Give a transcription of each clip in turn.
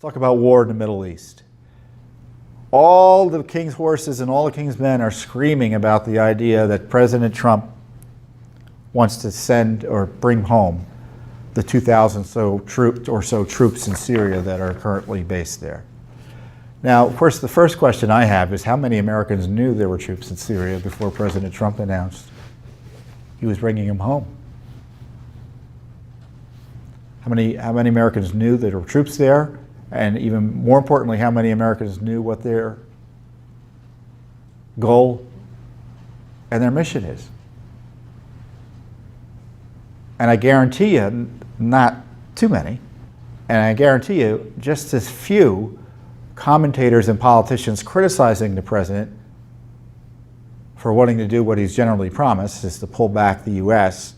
talk about war in the Middle East. All the king's horses and all the king's men are screaming about the idea that President Trump wants to send or bring home the 2,000 or so troops in Syria that are currently based there. Now, of course, the first question I have is how many Americans knew there were troops in Syria before President Trump announced he was bringing them home? How many Americans knew that there were troops there? And even more importantly, how many Americans knew what their goal and their mission is? And I guarantee you, not too many, and I guarantee you, just as few commentators and politicians criticizing the president for wanting to do what he's generally promised, is to pull back the U.S.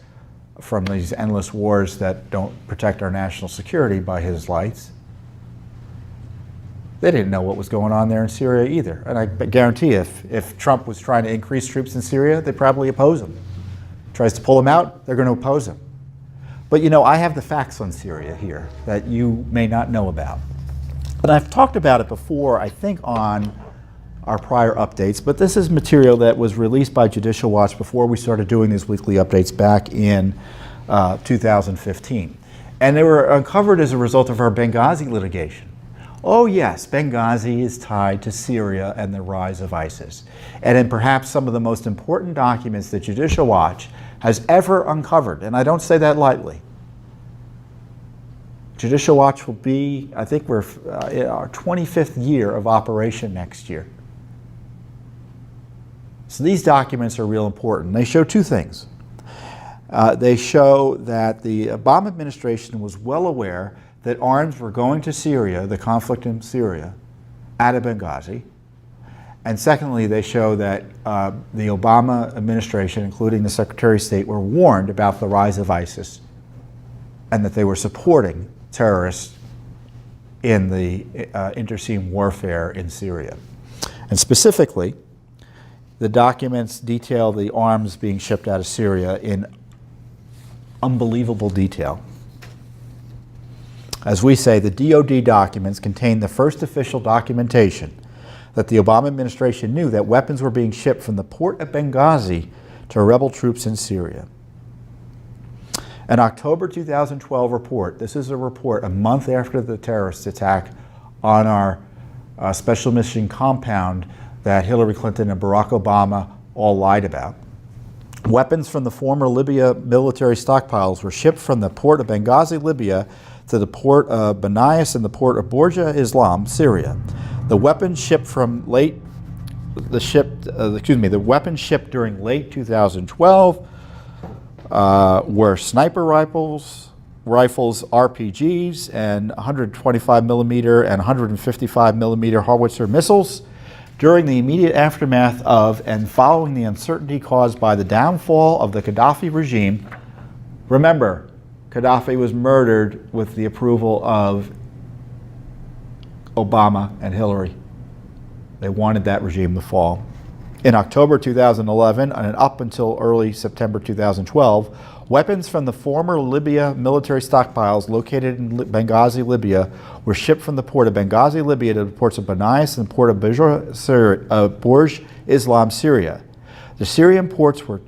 from these endless wars that don't protect our national security by his lights. They didn't know what was going on there in Syria either. And I guarantee you, if Trump was trying to increase troops in Syria, they'd probably oppose him. Tries to pull him out, they're going to oppose him. But you know, I have the facts on Syria here that you may not know about. And I've talked about it before, I think, on our prior updates, but this is material that was released by Judicial Watch before we started doing these weekly updates back in 2015. And they were uncovered as a result of our Benghazi litigation. Oh yes, Benghazi is tied to Syria and the rise of ISIS. And in perhaps some of the most important documents that Judicial Watch has ever uncovered, and I don't say that lightly. Judicial Watch will be, I think we're in our 25th year of operation next year. So these documents are real important. They show two things. They show that the Obama administration was well aware that arms were going to Syria, the conflict in Syria, out of Benghazi. And secondly, they show that the Obama administration, including the Secretary of State, were warned about the rise of ISIS and that they were supporting terrorists in the internecine warfare in Syria. And specifically, the documents detail the arms being shipped out of Syria in unbelievable detail. As we say, the DoD documents contain the first official documentation that the Obama administration knew that weapons were being shipped from the port of Benghazi to rebel troops in Syria. An October 2012 report, this is a report a month after the terrorist attack on our special mission compound that Hillary Clinton and Barack Obama all lied about. Weapons from the former Libya military stockpiles were shipped from the port of Benghazi, Libya, to the port of Benias and the port of Borja Islam, Syria. The weapons shipped during late 2012 were sniper rifles, RPGs, and 125 millimeter and 155 millimeter howitzer missiles. During the immediate aftermath of and following the uncertainty caused by the downfall of the Gaddafi regime, remember, Gaddafi was murdered with the approval of Obama and Hillary. They wanted that regime to fall. In October 2011 and up until early September 2012, weapons from the former Libya military stockpiles located in Benghazi, Libya, were shipped from the port of Benghazi, Libya to the ports of Benias and the port of Borj Islam, Syria. The Syrian ports were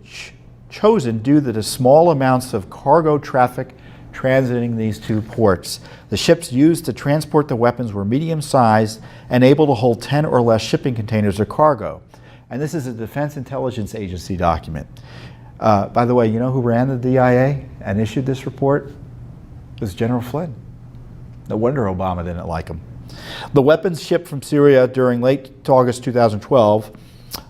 chosen due to the small amounts of cargo traffic transiting these two ports. The ships used to transport the weapons were medium-sized and able to hold 10 or less shipping containers or cargo. And this is a Defense Intelligence Agency document. By the way, you know who ran the DIA and issued this report? It was General Flynn. No wonder Obama didn't like him. The weapons shipped from Syria during late August 2012,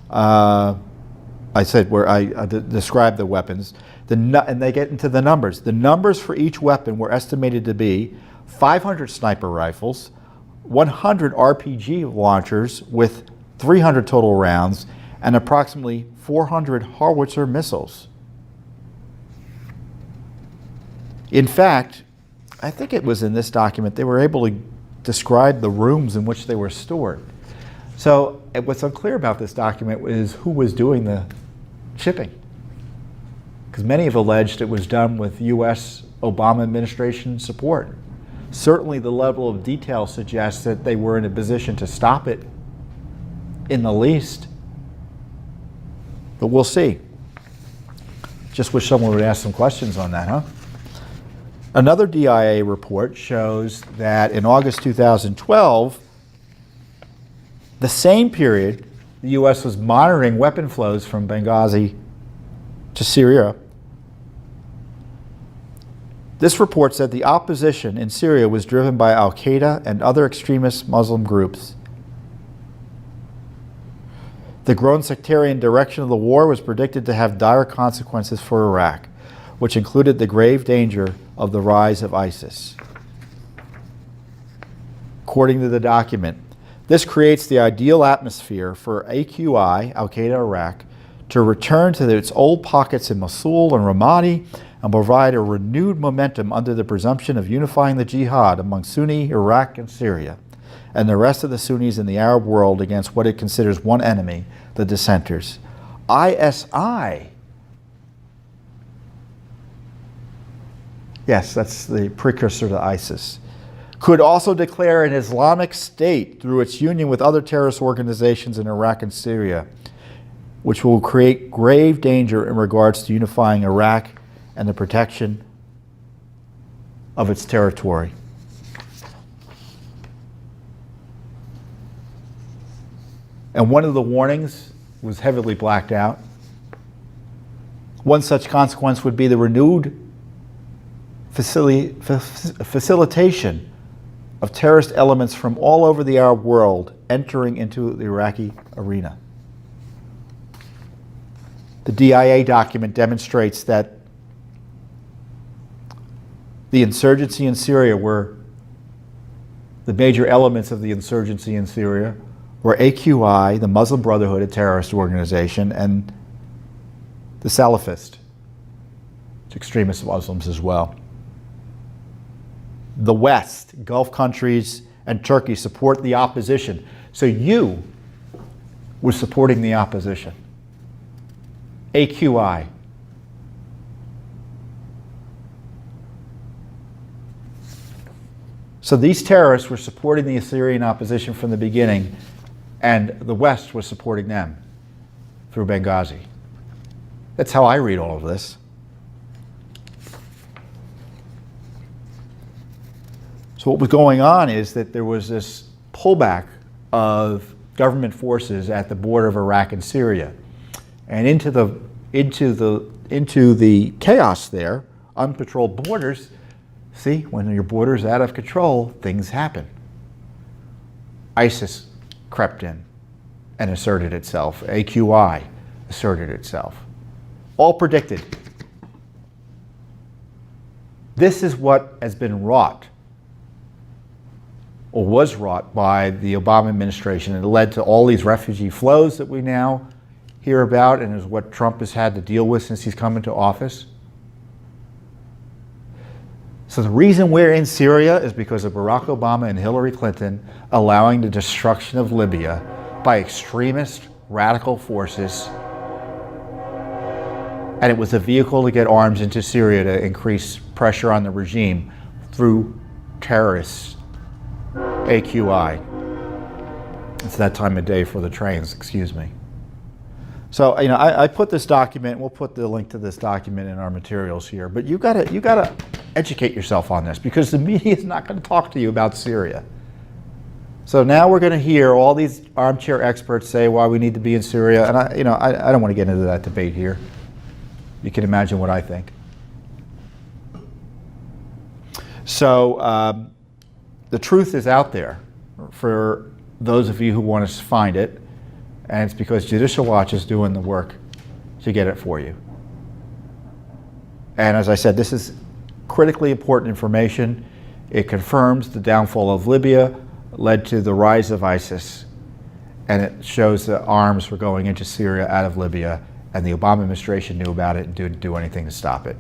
I said where I described the weapons, and they get into the numbers. The numbers for each weapon were estimated to be 500 sniper rifles, 100 RPG launchers with 300 total rounds, and approximately 400 howitzer missiles. In fact, I think it was in this document, they were able to describe the rooms in which they were stored. So what's unclear about this document is who was doing the shipping. Because many have alleged it was done with U.S. Obama administration support. Certainly the level of detail suggests that they were in a position to stop it in the least. But we'll see. Just wish someone would ask some questions on that, huh? Another DIA report shows that in August 2012, the same period, the U.S. was monitoring weapon flows from Benghazi to Syria. This report said the opposition in Syria was driven by al-Qaeda and other extremist Muslim groups. The growing sectarian direction of the war was predicted to have dire consequences for Iraq, which included the grave danger of the rise of ISIS. According to the document, this creates the ideal atmosphere for AQI, al-Qaeda Iraq, to return to its old pockets in Mosul and Ramadi and provide a renewed momentum under the presumption of unifying the jihad among Sunni Iraq and Syria and the rest of the Sunnis in the Arab world against what it considers one enemy, the dissenters. ISI. Yes, that's the precursor to ISIS. Could also declare an Islamic State through its union with other terrorist organizations in Iraq and Syria, which will create grave danger in regards to unifying Iraq and the protection of its territory. And one of the warnings was heavily blacked out. One such consequence would be the renewed facilitation of terrorist elements from all over the Arab world entering into the Iraqi arena. The DIA document demonstrates that the insurgency in Syria the major elements of the insurgency in Syria were AQI, the Muslim Brotherhood, a terrorist organization, and the Salafist, extremist Muslims as well. The West, Gulf countries, and Turkey support the opposition. So you were supporting the opposition. AQI. So these terrorists were supporting the Syrian opposition from the beginning, and the West was supporting them through Benghazi. That's how I read all of this. So what was going on is that there was this pullback of government forces at the border of Iraq and Syria. And into the chaos there, unpatrolled borders, see, when your border's out of control, things happen. ISIS crept in and asserted itself. AQI asserted itself. All predicted. This is what has been wrought, or was wrought, by the Obama administration. It led to all these refugee flows that we now hear about, and is what Trump has had to deal with since he's come into office. So the reason we're in Syria is because of Barack Obama and Hillary Clinton allowing the destruction of Libya by extremist radical forces. And it was a vehicle to get arms into Syria to increase pressure on the regime through terrorists. AQI. It's that time of day for the trains, excuse me. So, I put this document, we'll put the link to this document in our materials here, but you gotta educate yourself on this, because the media is not going to talk to you about Syria. So now we're going to hear all these armchair experts say why we need to be in Syria, and I don't want to get into that debate here. You can imagine what I think. So the truth is out there for those of you who want to find it, and it's because Judicial Watch is doing the work to get it for you. And as I said, this is critically important information. It confirms the downfall of Libya led to the rise of ISIS, and it shows that arms were going into Syria out of Libya, and the Obama administration knew about it and didn't do anything to stop it.